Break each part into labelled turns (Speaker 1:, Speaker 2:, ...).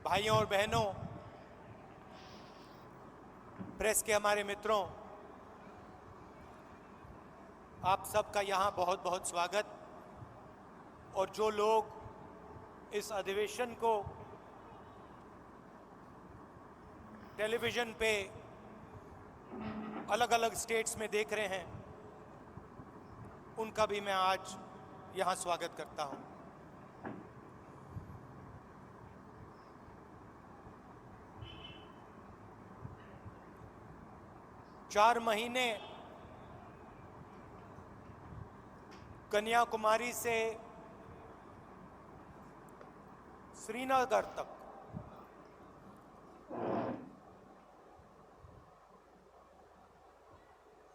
Speaker 1: भाइयों और बहनों, प्रेस के हमारे मित्रों, आप सबका यहाँ बहुत बहुत स्वागत। और जो लोग इस अधिवेशन को टेलीविज़न पे अलग अलग स्टेट्स में देख रहे हैं, उनका भी मैं आज यहाँ स्वागत करता हूँ। चार महीने कन्याकुमारी से श्रीनगर तक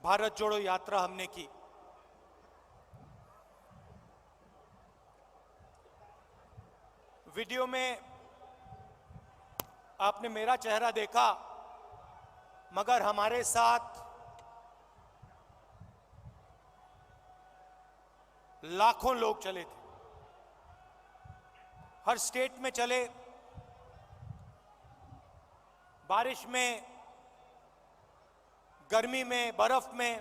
Speaker 1: भारत जोड़ो यात्रा हमने की। वीडियो में आपने मेरा चेहरा देखा, मगर हमारे साथ लाखों लोग चले थे। हर स्टेट में चले, बारिश में, गर्मी में, बर्फ में,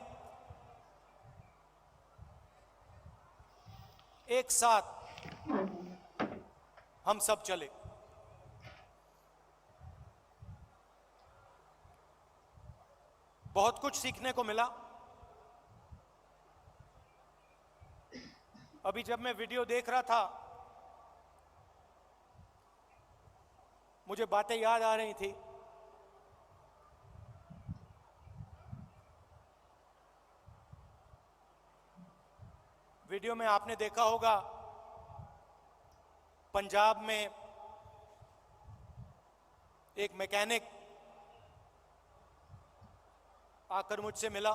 Speaker 1: एक साथ हम सब चले। बहुत कुछ सीखने को मिला। अभी जब मैं वीडियो देख रहा था, मुझे बातें याद आ रही थी। वीडियो में आपने देखा होगा, पंजाब में एक मैकेनिक आकर मुझसे मिला।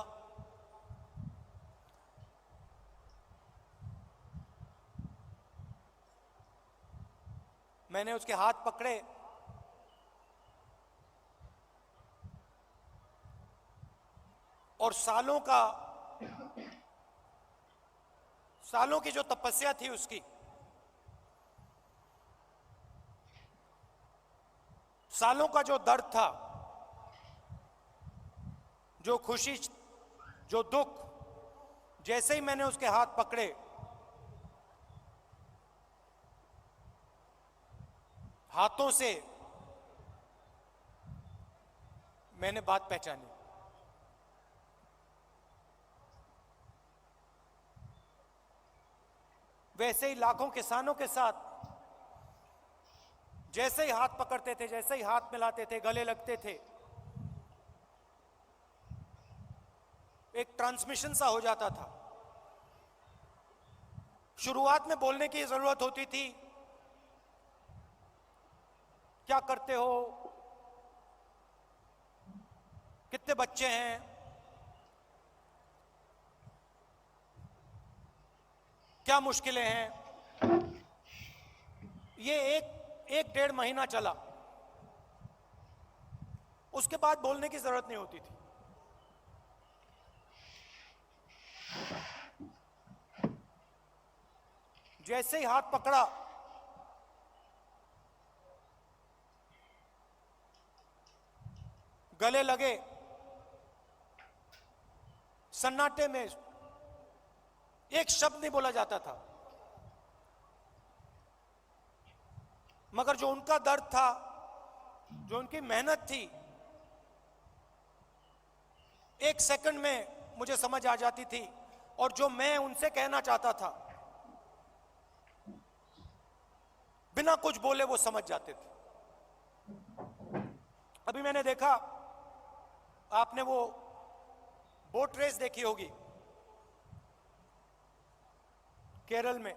Speaker 1: मैंने उसके हाथ पकड़े और सालों की जो तपस्या थी उसकी, सालों का जो दर्द था, जो खुशी, जो दुख, जैसे ही मैंने उसके हाथ पकड़े, हाथों से मैंने बात पहचानी। वैसे ही लाखों किसानों के साथ जैसे ही हाथ पकड़ते थे, जैसे ही हाथ मिलाते थे, गले लगते थे, एक ट्रांसमिशन सा हो जाता था। शुरुआत में बोलने की जरूरत होती थी, क्या करते हो, कितने बच्चे हैं, क्या मुश्किलें हैं। ये एक डेढ़ महीना चला। उसके बाद बोलने की जरूरत नहीं होती थी। जैसे ही हाथ पकड़ा, गले लगे, सन्नाटे में एक शब्द नहीं बोला जाता था, मगर जो उनका दर्द था, जो उनकी मेहनत थी, एक सेकंड में मुझे समझ आ जाती थी। और जो मैं उनसे कहना चाहता था, बिना कुछ बोले वो समझ जाते थे। अभी मैंने देखा, आपने वो बोट रेस देखी होगी केरल में।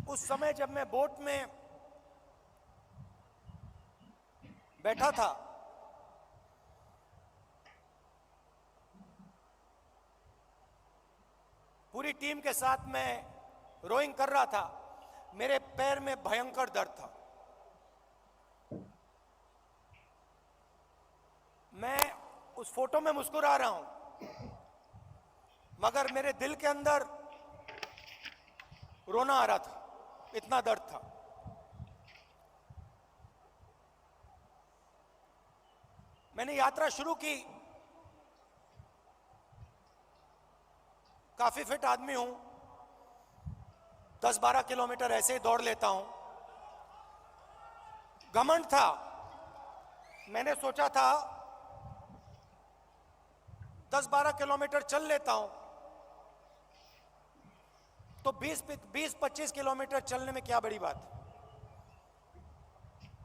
Speaker 1: उस समय जब मैं बोट में बैठा था, पूरी टीम के साथ मैं रोइंग कर रहा था, मेरे पैर में भयंकर दर्द था। मैं उस फोटो में मुस्कुरा रहा हूं, मगर मेरे दिल के अंदर रोना आ रहा था, इतना दर्द था। मैंने यात्रा शुरू की। काफी फिट आदमी हूं, 10-12 किलोमीटर ऐसे ही दौड़ लेता हूं। घमंड था, मैंने सोचा था 10-12 किलोमीटर चल लेता हूं तो 20-25 किलोमीटर चलने में क्या बड़ी बात है।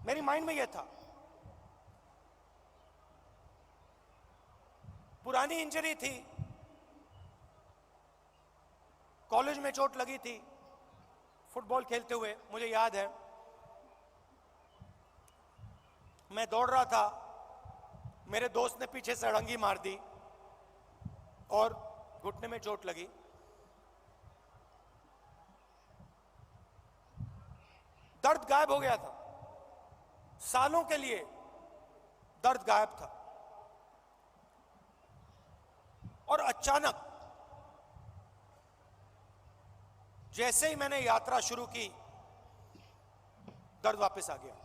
Speaker 1: मेरी माइंड में यह था। पुरानी इंजरी थी, कॉलेज में चोट लगी थी फुटबॉल खेलते हुए, मुझे याद है। मैं दौड़ रहा था, मेरे दोस्त ने पीछे से अड़ंगी मार दी और घुटने में चोट लगी। दर्द गायब हो गया था, सालों के लिए दर्द गायब था। और अचानक जैसे ही मैंने यात्रा शुरू की, दर्द वापस आ गया।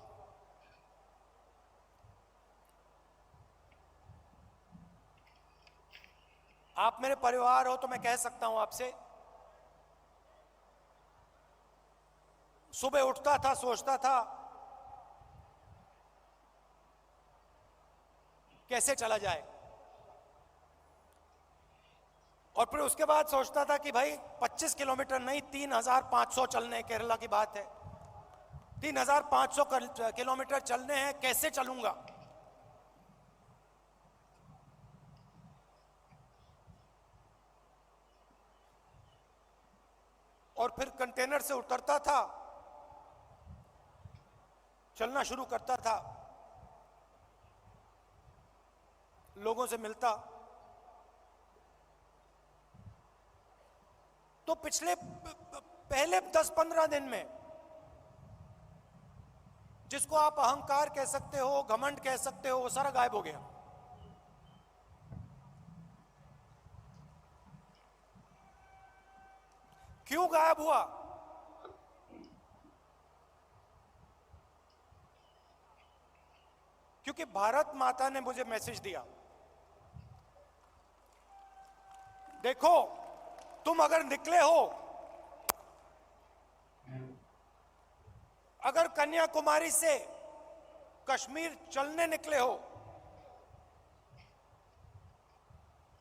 Speaker 1: आप मेरे परिवार हो तो मैं कह सकता हूं आपसे, सुबह उठता था, सोचता था कैसे चला जाए, और फिर उसके बाद सोचता था कि भाई 25 किलोमीटर नहीं, 3500 चलने, केरला की बात है, 3500 किलोमीटर चलने हैं, कैसे चलूंगा। और फिर कंटेनर से उतरता था, चलना शुरू करता था, लोगों से मिलता। तो पहले 10-15 दिन में जिसको आप अहंकार कह सकते हो, घमंड कह सकते हो, वो सारा गायब हो गया। क्यों गायब हुआ? क्योंकि भारत माता ने मुझे मैसेज दिया, देखो तुम अगर निकले हो, अगर कन्याकुमारी से कश्मीर चलने निकले हो,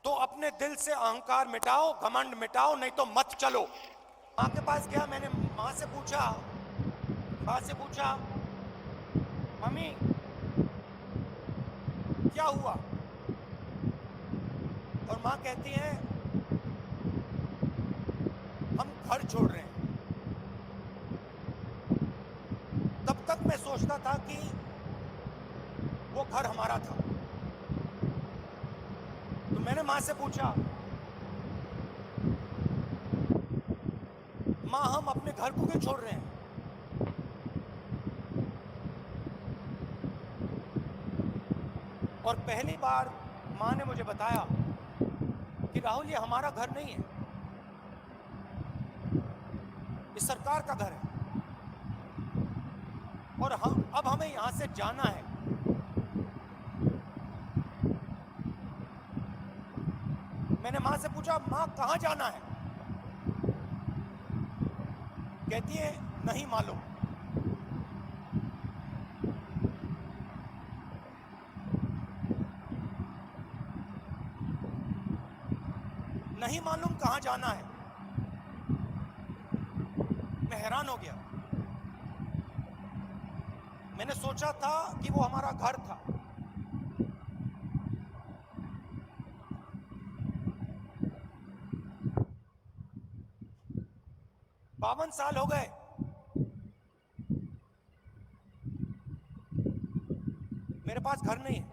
Speaker 1: तो अपने दिल से अहंकार मिटाओ, घमंड मिटाओ, नहीं तो मत चलो। मां के पास गया, मैंने मां से पूछा मम्मी क्या हुआ? और मां कहती है हम घर छोड़ रहे हैं। तब तक मैं सोचता था कि वो घर हमारा था। तो मैंने मां से पूछा, मां हम अपने घर को क्यों छोड़ रहे हैं? और पहली बार मां ने मुझे बताया कि राहुल ये हमारा घर नहीं है, ये सरकार का घर है, और अब हमें यहां से जाना है। मैंने मां से पूछा, मां कहां जाना है? कहती है नहीं मालूम। नहीं मालूम कहां जाना है। मैं हैरान हो गया। मैंने सोचा था कि वो हमारा घर था। बावन साल हो गए, मेरे पास घर नहीं है,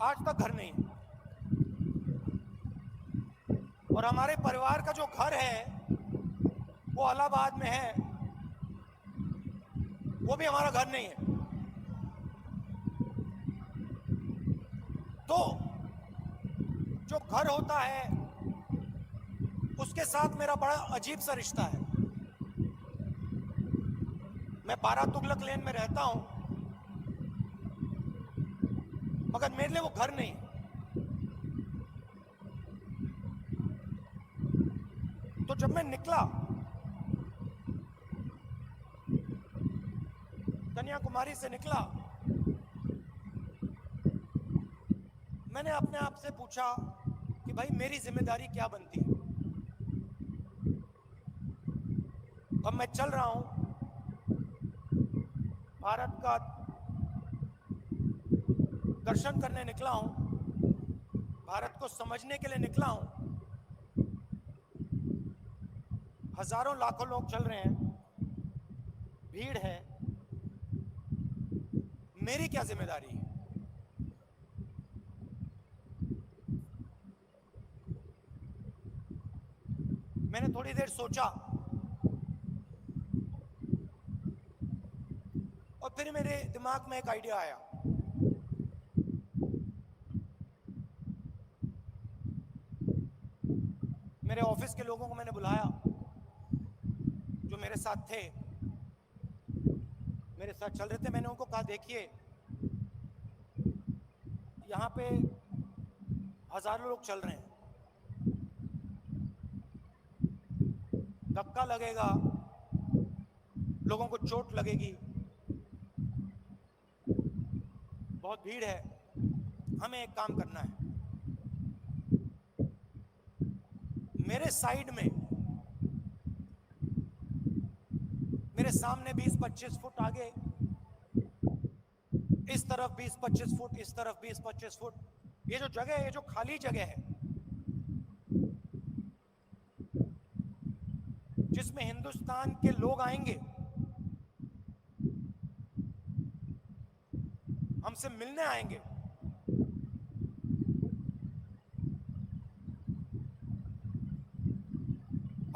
Speaker 1: आज तक घर नहीं है। और हमारे परिवार का जो घर है वो इलाहाबाद में है, वो भी हमारा घर नहीं है। तो जो घर होता है उसके साथ मेरा बड़ा अजीब सा रिश्ता है। मैं 12 तुगलक लेन में रहता हूं, मगर मेरे लिए वो घर नहीं। तो जब मैं निकला, कन्याकुमारी से निकला, मैंने अपने आप से पूछा कि भाई मेरी जिम्मेदारी क्या बनती है। अब मैं चल रहा हूं, भारत का दर्शन करने निकला हूं, भारत को समझने के लिए निकला हूं। हजारों लाखों लोग चल रहे हैं, भीड़ है, मेरी क्या जिम्मेदारी है? मैंने थोड़ी देर सोचा और फिर मेरे दिमाग में एक आइडिया आया। मेरे ऑफिस के लोगों को मैंने बुलाया जो मेरे साथ थे, मेरे साथ चल रहे थे। मैंने उनको कहा, देखिए यहां पे हजारों लोग चल रहे हैं, धक्का लगेगा, लोगों को चोट लगेगी, बहुत भीड़ है। हमें एक काम करना है, मेरे साइड में, मेरे सामने 20-25 फुट आगे, इस तरफ 20-25 फुट, इस तरफ 20-25 फुट, ये जो जगह है, ये जो खाली जगह है जिसमें हिंदुस्तान के लोग आएंगे, हमसे मिलने आएंगे,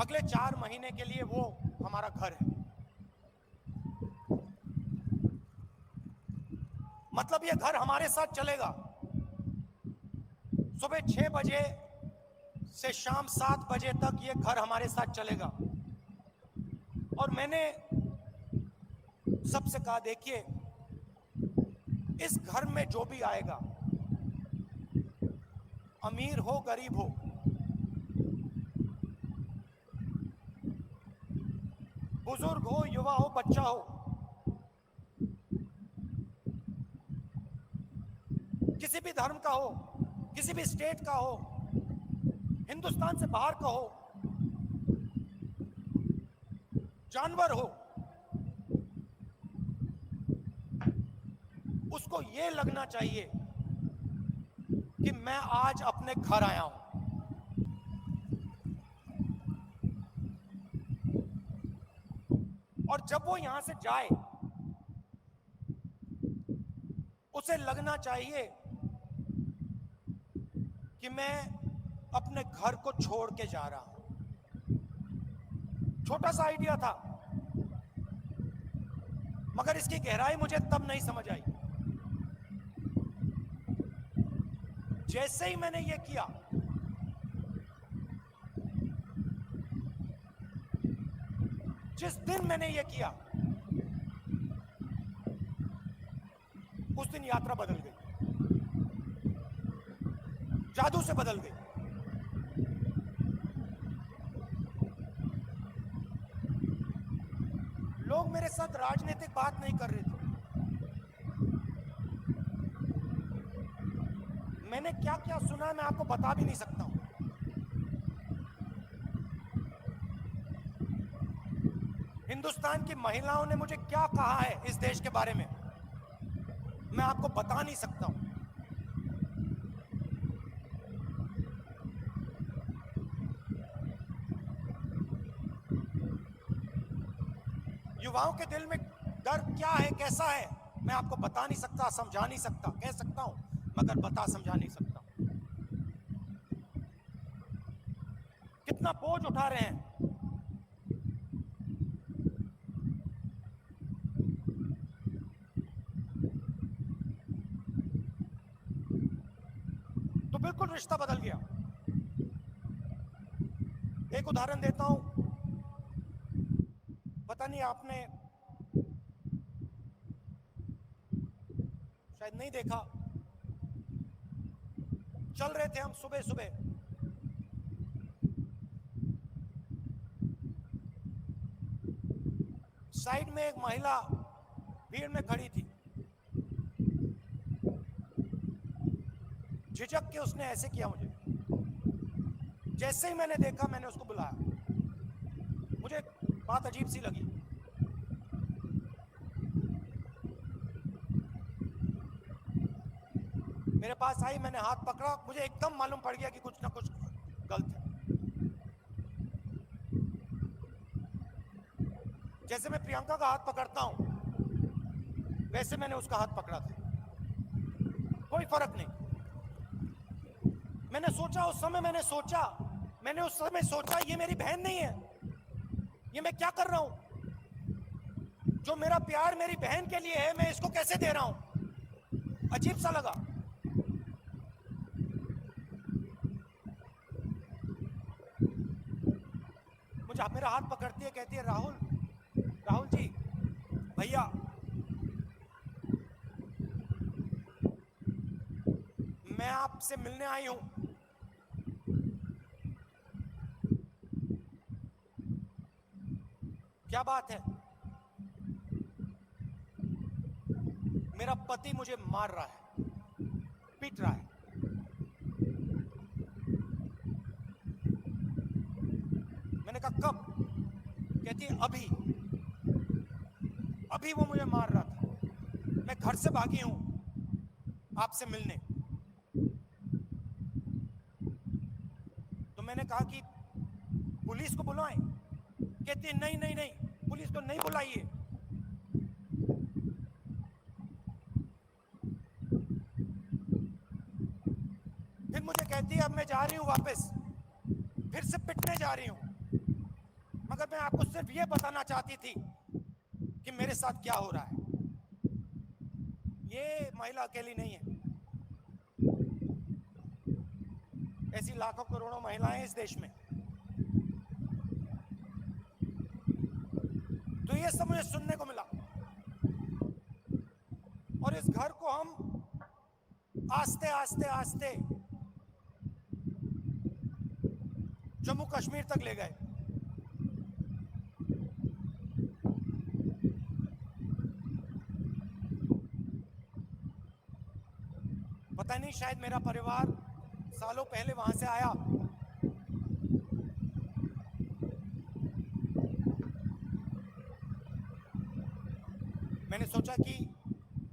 Speaker 1: अगले 4 महीने के लिए वो हमारा घर है। मतलब ये घर हमारे साथ चलेगा। सुबह 6 बजे से शाम 7 बजे तक ये घर हमारे साथ चलेगा। और मैंने सबसे कहा, देखिए इस घर में जो भी आएगा, अमीर हो गरीब हो, बुजुर्ग हो युवा हो बच्चा हो, किसी भी धर्म का हो, किसी भी स्टेट का हो, हिंदुस्तान से बाहर का हो, जानवर हो, उसको ये लगना चाहिए कि मैं आज अपने घर आया हूं। और जब वो यहां से जाए, उसे लगना चाहिए कि मैं अपने घर को छोड़ के जा रहा हूं। छोटा सा आइडिया था, मगर इसकी गहराई मुझे तब नहीं समझ आई। जैसे ही मैंने ये किया, जिस दिन मैंने ये किया, उस दिन यात्रा बदल गई, जादू से बदल गई। लोग मेरे साथ राजनीतिक बात नहीं कर रहे थे। मैंने क्या क्या सुना मैं आपको बता भी नहीं सकता हूं। हिंदुस्तान की महिलाओं ने मुझे क्या कहा है इस देश के बारे में, मैं आपको बता नहीं सकता हूं। युवाओं के दिल में डर क्या है, कैसा है, मैं आपको बता नहीं सकता, समझा नहीं सकता। कह सकता हूं मगर बता समझा नहीं सकता। कितना बोझ उठा रहे हैं। तो बिल्कुल रिश्ता बदल गया। एक उदाहरण देता हूं, पता नहीं आपने शायद नहीं देखा। चल रहे थे हम सुबह सुबह, साइड में एक महिला भीड़ में खड़ी थी। झिझक के उसने ऐसे किया मुझे। जैसे ही मैंने देखा, मैंने उसको बुलाया। मुझे बात अजीब सी लगी। मेरे पास आई, मैंने हाथ पकड़ा, मुझे एकदम मालूम पड़ गया कि कुछ ना कुछ गलत है। जैसे मैं प्रियंका का हाथ पकड़ता हूं, वैसे मैंने उसका हाथ पकड़ा था। कोई फर्क नहीं। मैंने सोचा उस समय, मैंने उस समय सोचा, ये मेरी बहन नहीं है, ये मैं क्या कर रहा हूं? जो मेरा प्यार मेरी बहन के लिए है, मैं इसको कैसे दे रहा हूं? अजीब सा लगा। मुझे मेरा हाथ पकड़ती है, कहती है, राहुल, राहुल जी, भैया, मैं आपसे मिलने आई हूं। क्या बात है? मेरा पति मुझे मार रहा है, पीट रहा है। मैंने कहा कब? कहती है अभी, अभी वो मुझे मार रहा था। मैं घर से भागी हूं आपसे मिलने। तो मैंने कहा कि पुलिस को बुलाएं। कहती है नहीं नहीं नहीं, पुलिस को नहीं बुलाइए। फिर मुझे कहती है अब मैं जा रही हूं वापस, फिर से पिटने जा रही हूं। मगर मैं आपको सिर्फ ये बताना चाहती थी कि मेरे साथ क्या हो रहा है। ये महिला अकेली नहीं है, ऐसी लाखों करोड़ों महिलाएं इस देश में। तो ये सब मुझे सुनने को मिला, और इस घर को हम आस्ते आस्ते आस्ते जम्मू कश्मीर तक ले गए। पता नहीं, शायद मेरा परिवार सालों पहले वहां से आया। मैंने सोचा कि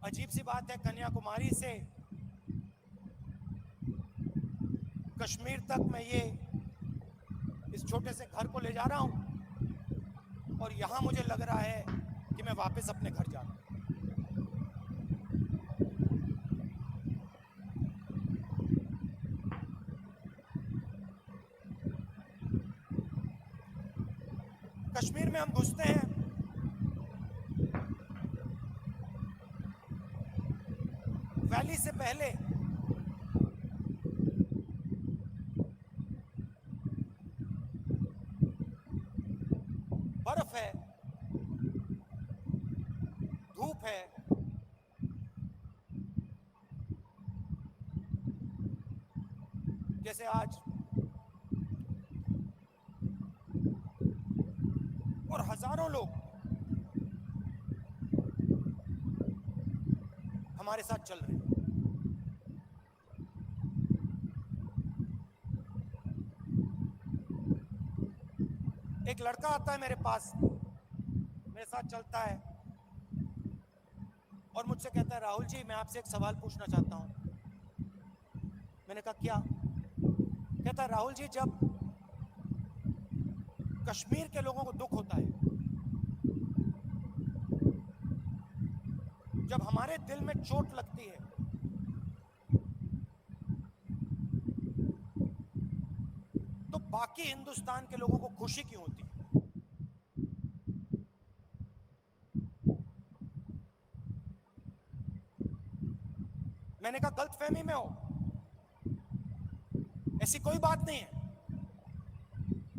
Speaker 1: अजीब सी बात है, कन्याकुमारी से कश्मीर तक मैं ये इस छोटे से घर को ले जा रहा हूं, और यहां मुझे लग रहा है कि मैं वापस अपने घर जा रहा हूं। कश्मीर में हम घुसते हैं, वैली से पहले बर्फ है, धूप है, जैसे आज, और हजारों लोग हमारे साथ चल रहे हैं। एक लड़का आता है मेरे पास, मेरे साथ चलता है और मुझसे कहता है, राहुल जी, मैं आपसे एक सवाल पूछना चाहता हूं। मैंने कहा क्या? कहता है, राहुल जी, जब कश्मीर के लोगों को दुख होता है, जब हमारे दिल में चोट लगती है, तो बाकी हिंदुस्तान के लोगों को खुशी क्यों होती है? मैंने कहा गलतफहमी में हो, ऐसी कोई बात नहीं है।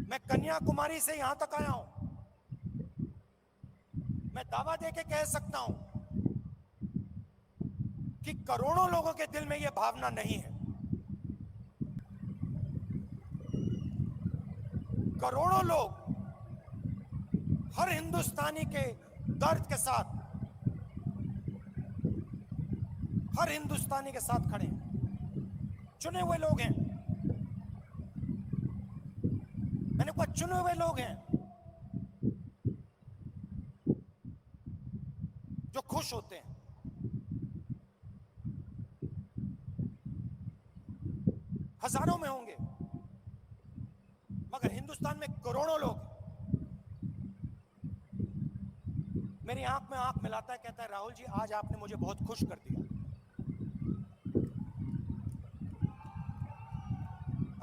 Speaker 1: मैं कन्याकुमारी से यहां तक आया हूं। मैं दावा देके कह सकता हूं कि करोड़ों लोगों के दिल में यह भावना नहीं है। करोड़ों लोग हर हिंदुस्तानी के दर्द के साथ, हर हिंदुस्तानी के साथ खड़े हैं। चुने हुए लोग हैं, मैंने कहा चुने हुए लोग हैं जो खुश होते हैं। हजारों में होंगे, मगर हिंदुस्तान में करोड़ों लोग। मेरी आंख में आंख मिलाता है, कहता है राहुल जी आज आपने मुझे बहुत खुश कर दिया,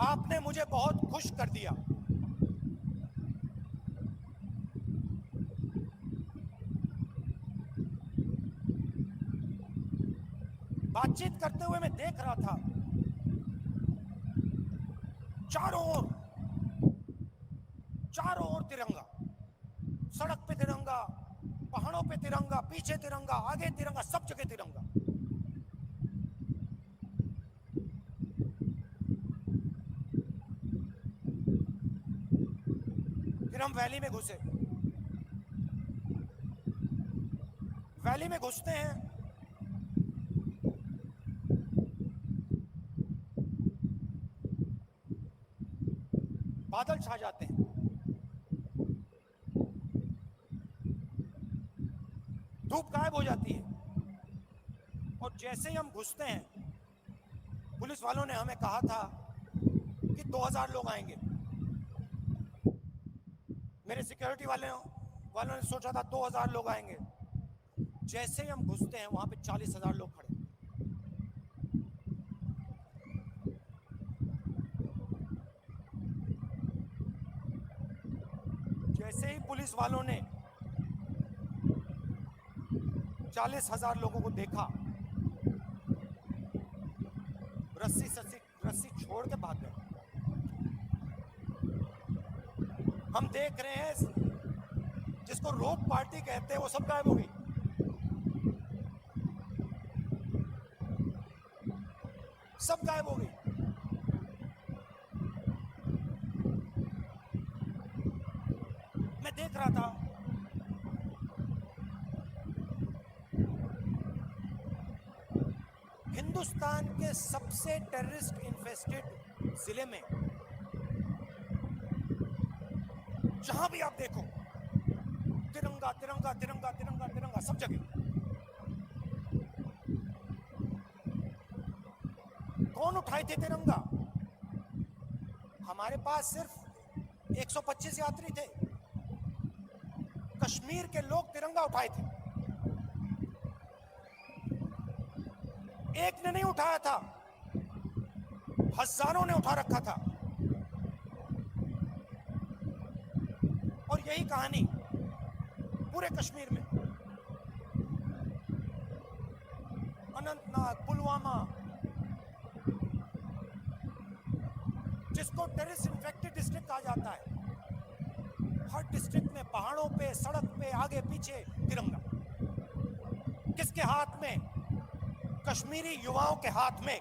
Speaker 1: आपने मुझे बहुत खुश कर दिया। बातचीत करते हुए मैं देख रहा था चारों ओर तिरंगा, सड़क पे तिरंगा, पहाड़ों पे तिरंगा, पीछे तिरंगा, आगे तिरंगा, सब जगह तिरंगा। फिर हम वैली में घुसे। वैली में घुसते हैं, बादल छा जाते हैं, धूप गायब हो जाती है, और जैसे ही हम घुसते हैं, पुलिस वालों ने हमें कहा था कि 2000 लोग आएंगे। मेरे सिक्योरिटी वालों ने सोचा था 2000 लोग आएंगे। जैसे ही हम घुसते हैं वहां पे 40,000 लोग खड़े। जैसे ही पुलिस वालों ने 40,000 लोगों को देखा, रस्सी छोड़ के भाग गए। हम देख रहे हैं जिसको रोप पार्टी कहते हैं वो सब गायब हो गई। सब गायब हो गई। मैं देख रहा था हिंदुस्तान के सबसे टेररिस्ट इन्फेस्टेड जिले में, जहां भी आप देखो तिरंगा तिरंगा तिरंगा तिरंगा तिरंगा, सब जगह। कौन उठाए थे तिरंगा? हमारे पास सिर्फ 125 यात्री थे। कश्मीर के लोग तिरंगा उठाए थे। एक ने नहीं उठाया था, हजारों ने उठा रखा था। और यही कहानी पूरे कश्मीर में, अनंतनाग, पुलवामा, जिसको टेररिस्ट इन्फेक्टेड डिस्ट्रिक्ट कहा जाता है, हर डिस्ट्रिक्ट में पहाड़ों पे, सड़क पे, आगे पीछे तिरंगा। किसके हाथ में? कश्मीरी युवाओं के हाथ में।